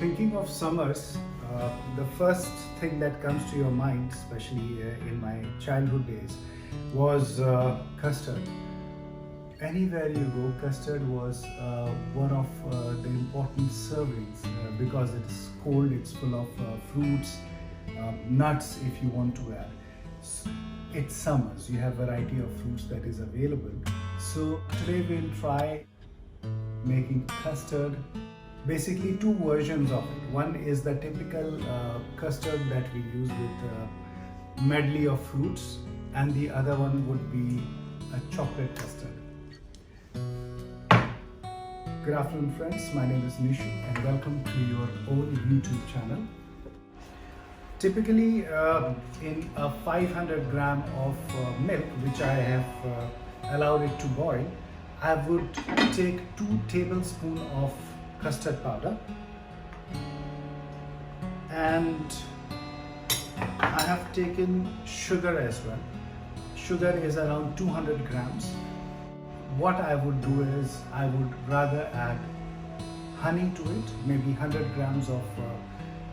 Thinking of summers, the first thing that comes to your mind, especially in my childhood days, was custard. Anywhere you go, custard was one of the important servings because it's cold, it's full of fruits, nuts if you want to add. It's summers, you have variety of fruits that is available. So today we'll try making custard. Basically two versions of it. One is the typical custard that we use with medley of fruits, and the other one would be a chocolate custard. Good afternoon friends, my name is Nishu and welcome to your own YouTube channel. Typically in a 500 gram of milk which I have allowed it to boil, I would take 2 tablespoons of custard powder, and I have taken sugar as well. Sugar is around 200 grams. What I would do is I would rather add honey to it, maybe 100 grams of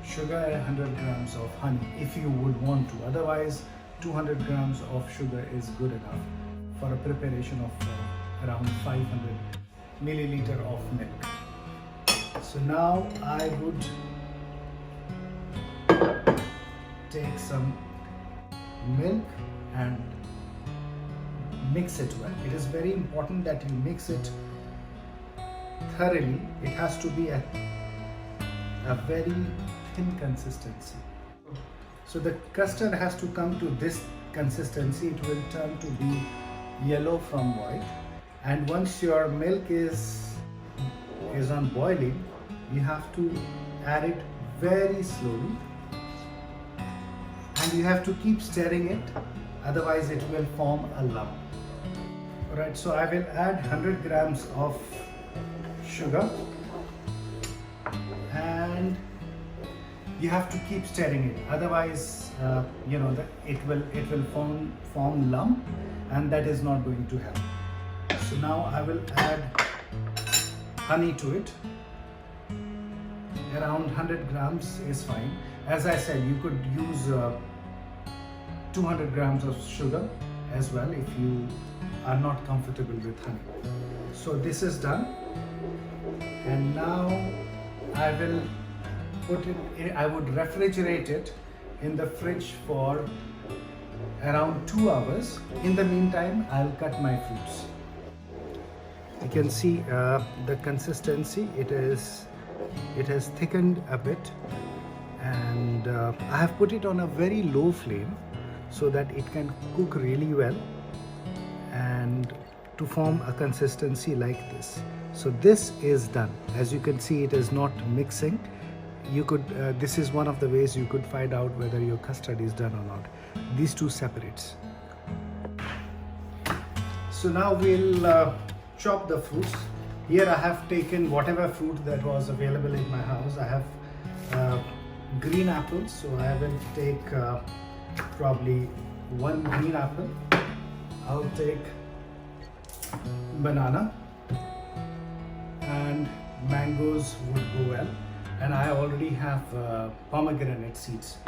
sugar and 100 grams of honey if you would want to. Otherwise 200 grams of sugar is good enough for a preparation of around 500 milliliter of milk. So now I would take some milk and mix it well. It is very important that you mix it thoroughly. It has to be a very thin consistency. So the custard has to come to this consistency. It will turn to be yellow from white, and once your milk is on boiling, you have to add it very slowly and you have to keep stirring it, otherwise it will form a lump. Alright, so I will add 100 grams of sugar and you have to keep stirring it, otherwise it will form lump, and that is not going to help. So now I will add honey to it. Around 100 grams is fine. As I said, you could use 200 grams of sugar as well if you are not comfortable with honey. So this is done, and now I will I would refrigerate it in the fridge for around 2 hours. In the meantime, I'll cut my fruits. You can see the consistency. It has thickened a bit, and I have put it on a very low flame so that it can cook really well and to form a consistency like this. So this is done. As you can see, it is not mixing. You could this is one of the ways you could find out whether your custard is done or not. These two separates. So now we'll chop the fruits. Here I have taken whatever fruit that was available in my house. I have green apples, so I will take probably 1 green apple. I'll take banana, and mangoes would go well, and I already have pomegranate seeds.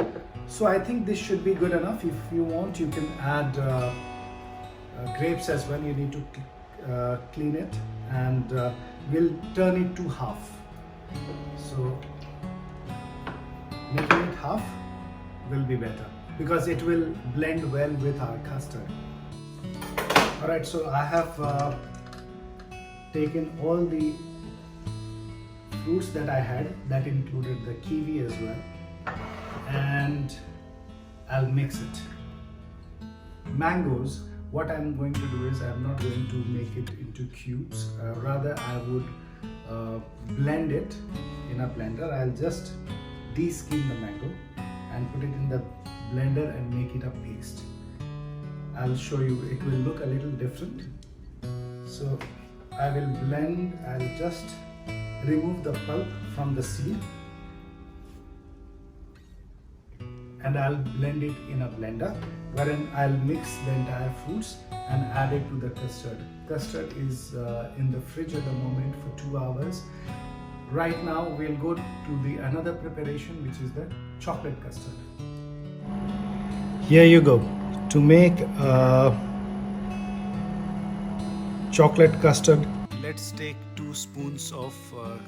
So I think this should be good enough. If you want, you can add grapes as well. You need to clean it, and we'll turn it to half. So making it half will be better because it will blend well with our custard. Alright, so I have taken all the fruits that I had, that included the kiwi as well, and I'll mix it. Mangoes, what I'm going to do is I'm not going to make it into cubes, rather I would blend it in a blender. I'll just de-skin the mango and put it in the blender and make it a paste. I'll show you, it will look a little different. So I will blend, I'll just remove the pulp from the seed and I'll blend it in a blender, wherein I'll mix the entire fruits and add it to the custard. Custard is in the fridge at the moment for 2 hours. Right now we'll go to the another preparation, which is the chocolate custard. Here you go. To make chocolate custard, let's take 2 spoons of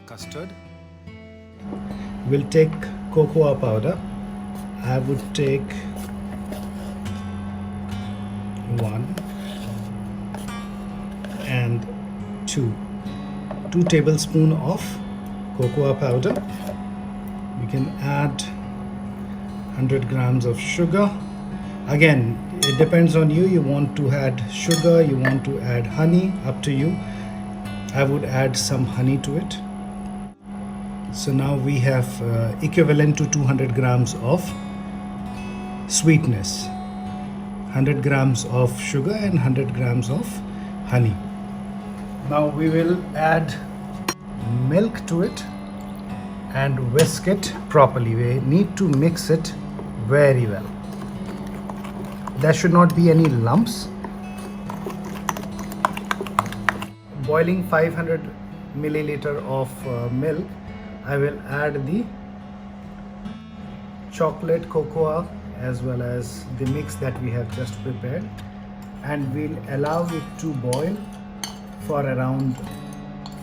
custard. We'll take cocoa powder. I would take 1 and 2 tablespoons of cocoa powder. We can add 100 grams of sugar. Again, it depends on you. You want to add sugar, you want to add honey, up to you. I would add some honey to it. So now we have equivalent to 200 grams of sweetness, 100 grams of sugar and 100 grams of honey. Now we will add milk to it and whisk it properly. We need to mix it very well. There should not be any lumps. Boiling 500 milliliter of milk, I will add the chocolate cocoa as well as the mix that we have just prepared, and we'll allow it to boil for around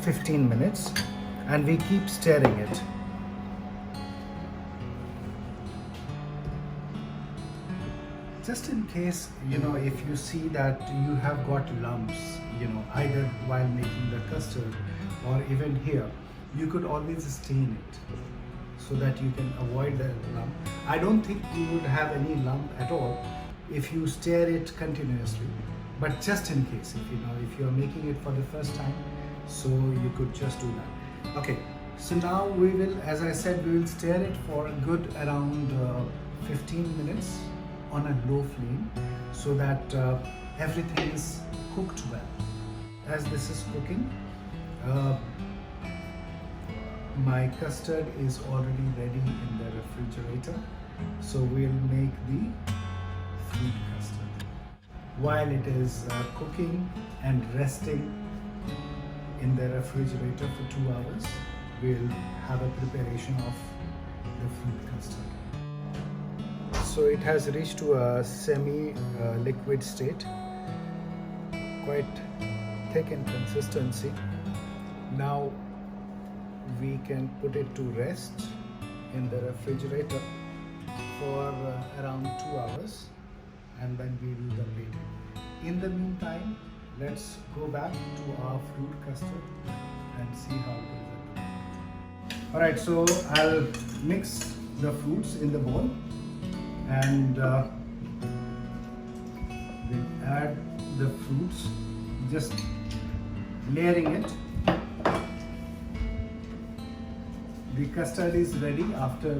15 minutes, and we keep stirring it. Just in case, if you see that you have got lumps, either while making the custard or even here, you could always stain it so that you can avoid the lump. I don't think you would have any lump at all if you stir it continuously, but just in case, if you are making it for the first time, so you could just do that. Okay, so now we will, as I said, we will stir it for a good around 15 minutes on a low flame, so that everything is cooked well. As this is cooking, my custard is already ready in the refrigerator, so we'll make the fruit custard. While it is cooking and resting in the refrigerator for 2 hours, we'll have a preparation of the fruit custard. So it has reached to a semi-liquid state, quite thick in consistency. Now we can put it to rest in the refrigerator for around 2 hours, and then we do the plating. In the meantime, let's go back to our fruit custard and see how it is. Alright, so I'll mix the fruits in the bowl, and we'll add the fruits, just layering it. The custard is ready after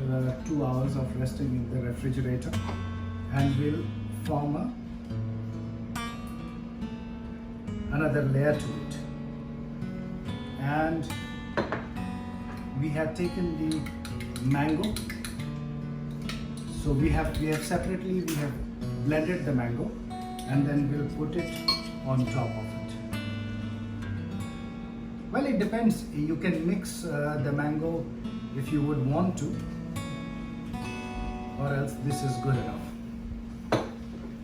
2 hours of resting in the refrigerator, and we'll form another layer to it. And we have taken the mango. So we have separately blended the mango, and then we'll put it on top of it. Well, it depends. You can mix the mango if you would want to, or else this is good enough.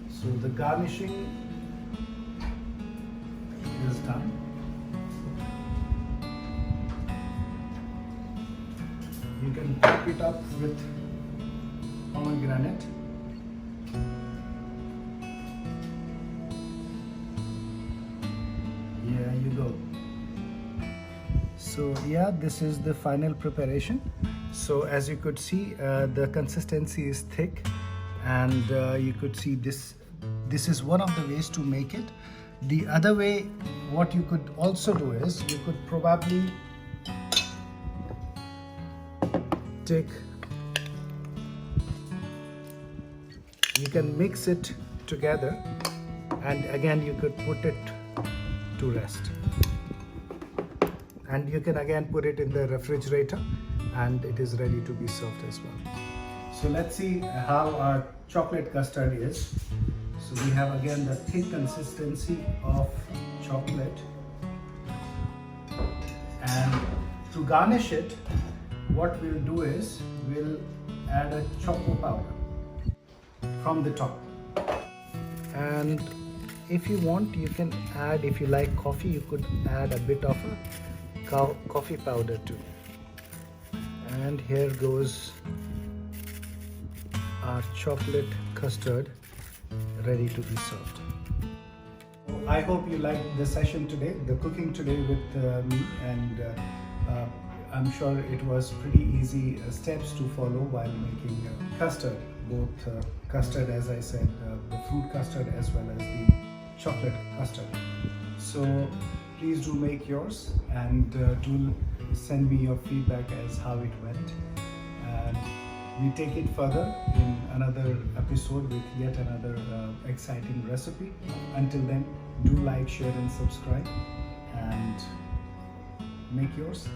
So the garnishing is done. You can top it up with pomegranate. Here you go. So yeah, this is the final preparation. So as you could see, the consistency is thick, and you could see this is one of the ways to make it. The other way, what you could also do is you could probably you can mix it together, and again you could put it to rest, and you can again put it in the refrigerator, and it is ready to be served as well. So let's see how our chocolate custard is. So we have again the thick consistency of chocolate, and to garnish it, what we'll do is we'll add a choco powder from the top. And if you want, you can add, if you like coffee, you could add a bit of a coffee powder too. And here goes our chocolate custard ready to be served. I hope you liked the session today, the cooking today with me, and I'm sure it was pretty easy steps to follow while making custard, both custard, as I said, the fruit custard as well as the chocolate custard. So please do make yours, and do send me your feedback as how it went. And we take it further in another episode with yet another exciting recipe. Until then, do like, share and subscribe, and make yours.